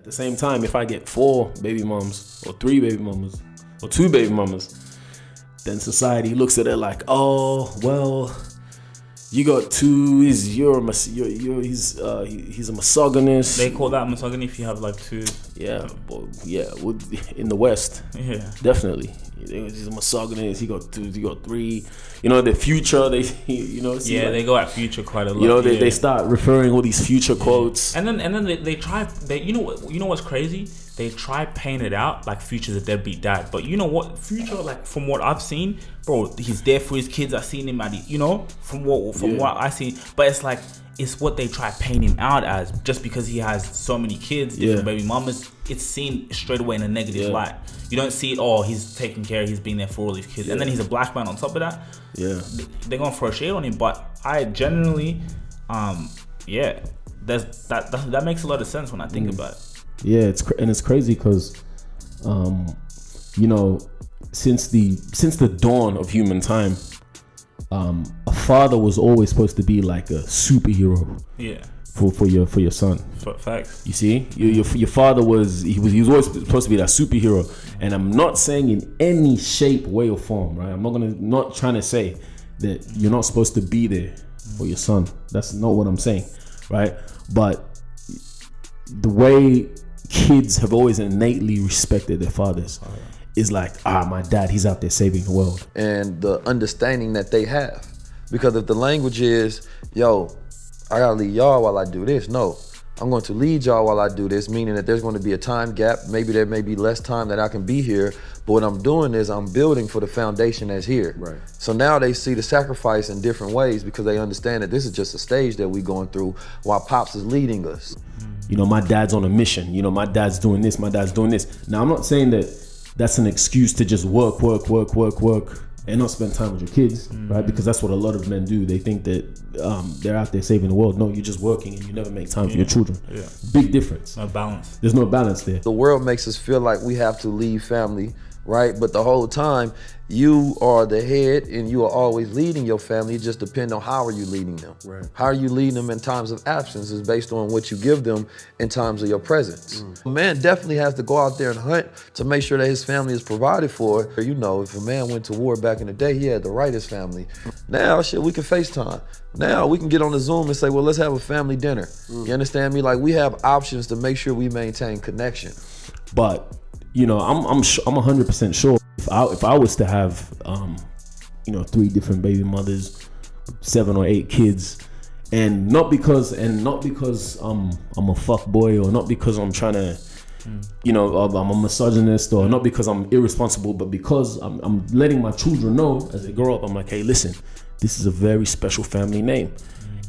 At the same time, if I get 4 baby moms or 3 baby mamas or 2 baby mamas, then society looks at it like, oh, well, you got 2. He's a misogynist. They call that misogyny if you have like 2. Yeah, in the West, definitely. He's a misogynist. He got 2. He got 3. You know, the future. They they go at future quite a lot. You know, they start referring all these future quotes, and then they try. You know what's crazy? They try paying it out like Future's a deadbeat dad, but you know what? Future, like from what I've seen, bro, he's there for his kids. I've seen him at, from what I see, but it's like it's what they try painting him out as, just because he has so many kids, different baby mamas. It's seen straight away in a negative light. You don't see it. He's taking care. He's been there for all these kids, and then he's a black man on top of that. Yeah, they're gonna throw shade on him, but I genuinely, that makes a lot of sense when I think about it. Yeah, it's crazy because, since the dawn of human time, a father was always supposed to be like a superhero. Yeah. For your son. Facts. You see, your father was always supposed to be that superhero, and I'm not saying in any shape, way, or form, right? I'm not trying to say that you're not supposed to be there for your son. That's not what I'm saying, right? But the way kids have always innately respected their fathers is like, my dad, he's out there saving the world. And the understanding that they have. Because if the language is, yo, I gotta lead y'all while I do this. No, I'm going to lead y'all while I do this, meaning that there's going to be a time gap. Maybe there may be less time that I can be here, but what I'm doing is I'm building for the foundation that's here. Right. So now they see the sacrifice in different ways because they understand that this is just a stage that we're going through while Pops is leading us. My dad's on a mission. My dad's doing this, my dad's doing this. Now, I'm not saying that that's an excuse to just work, and not spend time with your kids, right? Because that's what a lot of men do. They think that they're out there saving the world. No, you're just working and you never make time for your children. Yeah. Big difference. No balance. There's no balance there. The world makes us feel like we have to leave family, right? But the whole time, you are the head and you are always leading your family. It just depends on how are you leading them. Right. How are you leading them in times of absence is based on what you give them in times of your presence. A man definitely has to go out there and hunt to make sure that his family is provided for. If a man went to war back in the day, he had to write his family. Now, we can FaceTime. Now we can get on the Zoom and say, well, let's have a family dinner. You understand me? Like, we have options to make sure we maintain connection. But I'm 100% sure if I was to have 3 different baby mothers, 7 or 8 kids, and not because I'm a fuck boy, or not because I'm trying to I'm a misogynist, or not because I'm irresponsible, but because I'm letting my children know as they grow up, I'm like, hey, listen, this is a very special family name.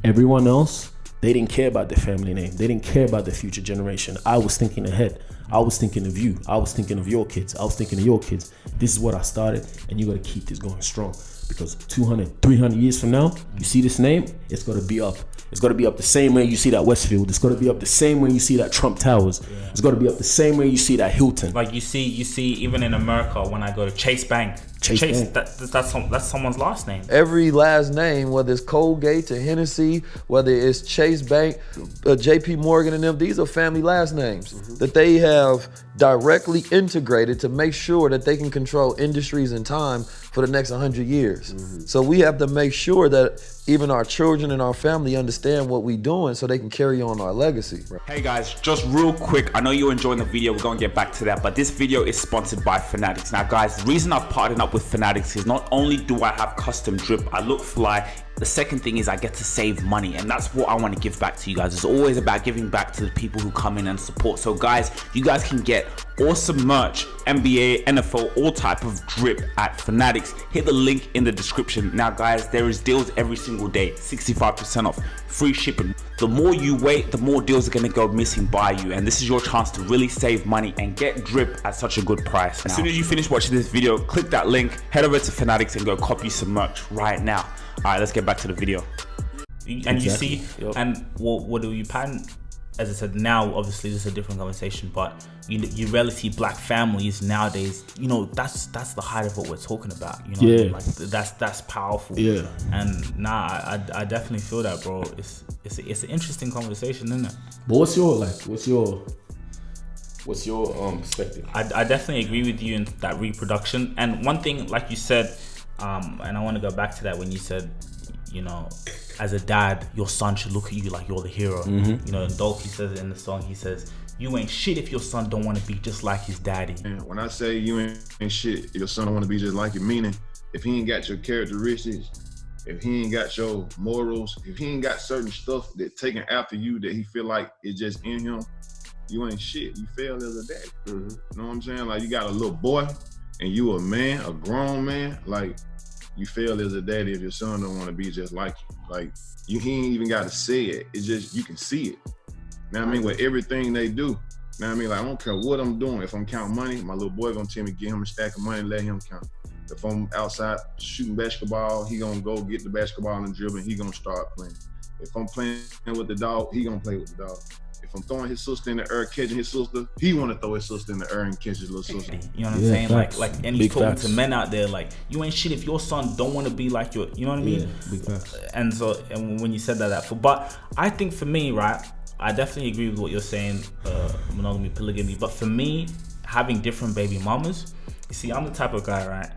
Everyone else, they didn't care about their family name. They didn't care about the future generation. I was thinking ahead. I was thinking of you. I was thinking of your kids. I was thinking of your kids. This is what I started, and you got to keep this going strong, because 200, 300 years from now, you see this name, it's got to be up. It's got to be up the same way you see that Westfield. It's got to be up the same way you see that Trump Towers. Yeah. It's got to be up the same way you see that Hilton. Like you see even in America, when I go to Chase Bank, that's someone's last name. Every last name, whether it's Colgate to Hennessy, whether it's Chase Bank, JP Morgan and them, these are family last names that they have directly integrated to make sure that they can control industries and time for the next 100 years. So we have to make sure that even our children and our family understand what we're doing so they can carry on our legacy. Hey guys, just real quick, I know you're enjoying the video, we're gonna get back to that, but this video is sponsored by Fanatics. Now guys, the reason I've partnered up with Fanatics is not only do I have custom drip, I look fly, the second thing is I get to save money, and that's what I want to give back to you guys. It's always about giving back to the people who come in and support. So guys, you guys can get awesome merch, NBA, NFL, all type of drip at Fanatics. Hit the link in the description. Now guys, there is deals every single day, 65% off, free shipping. The more you wait, the more deals are going to go missing by you, and this is your chance to really save money and get drip at such a good price. As soon as you finish watching this video, click that link, head over to Fanatics and go copy some merch right now. All right, let's get back to the video. And you see, and what do you pattern? As I said, now obviously this is a different conversation, but you rarely see black families nowadays. That's the height of what we're talking about. Like that's powerful. Yeah. And I definitely feel that, bro. It's an interesting conversation, isn't it? But what's your What's your perspective? I definitely agree with you in that reproduction. And one thing, like you said, and I want to go back to that when you said, you know, as a dad, your son should look at you like you're the hero. You know, and Dolphy says it in the song. He says, "You ain't shit if your son don't want to be just like his daddy." And when I say you ain't shit, if your son don't want to be just like you, meaning if he ain't got your characteristics, if he ain't got your morals, if he ain't got certain stuff that taken after you that he feel like it's just in him, you ain't shit. You failed as a daddy. You know what I'm saying? Like, you got a little boy and you a man, a grown man, like, you failed as a daddy if your son don't want to be just like you. Like, he ain't even got to say it. It's just, you can see it. Know what I mean? With everything they do. Know what I mean? Like, I don't care what I'm doing. If I'm counting money, my little boy gonna tell me, get him a stack of money, let him count. If I'm outside shooting basketball, he gonna go get the basketball and dribble, and he gonna start playing. If I'm playing with the dog, he gonna play with the dog. If I'm throwing his sister in the air, catching his sister, he wanna throw his sister in the air and catch his little sister. You know what I'm saying? Facts. Like, and he's Big talking facts. to men out there, like, you ain't shit if your son don't want to be like your, you know what I mean? Yeah, big facts. And so, and when you said but I think for me, right, I definitely agree with what you're saying, monogamy, polygamy. But for me, having different baby mamas, you see, I'm the type of guy, right?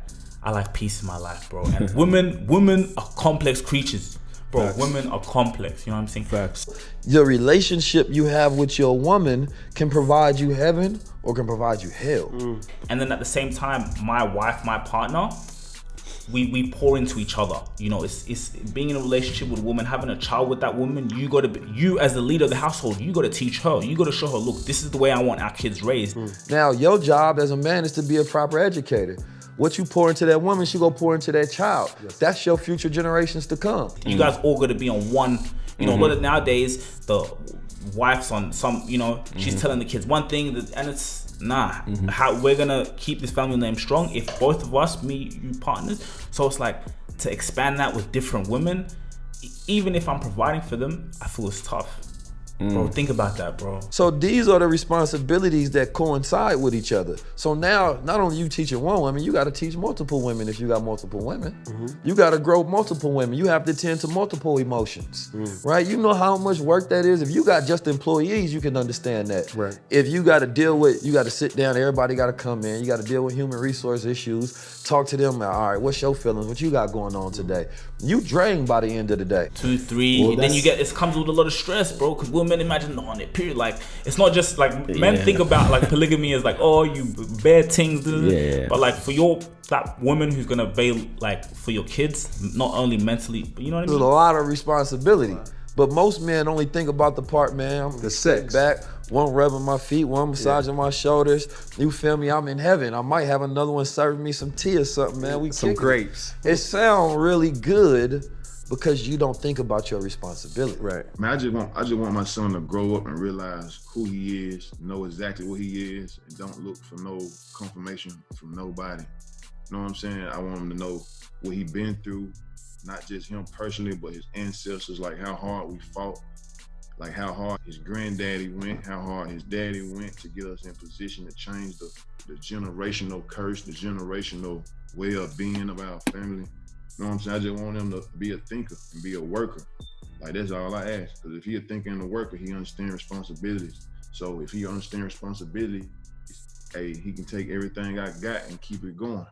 I like peace in my life, bro. And women are complex creatures, bro. Facts. Women are complex. You know what I'm saying? Facts. Your relationship you have with your woman can provide you heaven or can provide you hell. And then at the same time, my wife, my partner, we pour into each other. You know, it's being in a relationship with a woman, having a child with that woman. You as the leader of the household, you got to teach her. You got to show her, look, this is the way I want our kids raised. Now, your job as a man is to be a proper educator. What you pour into that woman, she gonna pour into that child. That's your future generations to come. You guys all got to be on one. You know, a lot of nowadays the wife's on some. You know, she's telling the kids one thing, and it's how we're gonna keep this family name strong if both of us, me, you partners. So it's like to expand that with different women. Even if I'm providing for them, I feel it's tough. Bro, think about that, bro. So these are the responsibilities that coincide with each other. So now, not only you teaching one woman, you got to teach multiple women if you got multiple women. You got to grow multiple women. You have to tend to multiple emotions, right? You know how much work that is. If you got just employees, you can understand that. Right. If you got to deal with, you got to sit down, everybody got to come in. You got to deal with human resource issues. Talk to them. All right, what's your feelings? What you got going on today? You drain by the end of the day. 2, 3, Well, then you get, it comes with a lot of stress, bro, because women imagine on it, period. Like, it's not just like, men think about like polygamy as like, oh, you bare things, but like for that woman who's gonna bail like for your kids, not only mentally, but you know what I There's a mean? lot of responsibility. But most men only think about the part, man, I'm The sex. back, one rubbing my feet, one massaging my shoulders. You feel me? I'm in heaven. I might have another one serving me some tea or something, man. We Some kicking it. grapes. It sounds really good because you don't think about your responsibility. Right. I mean, I just want my son to grow up and realize who he is, know exactly what he is, and don't look for no confirmation from nobody. You know what I'm saying? I want him to know what he been through, not just him personally, but his ancestors, like how hard we fought, like how hard his granddaddy went, how hard his daddy went to get us in position to change the generational curse, the generational way of being of our family. You know what I'm saying? I just want him to be a thinker and be a worker. Like, that's all I ask. Because if he a thinker and a worker, he understands responsibilities. So if he understands responsibilities, hey, he can take everything I got and keep it going.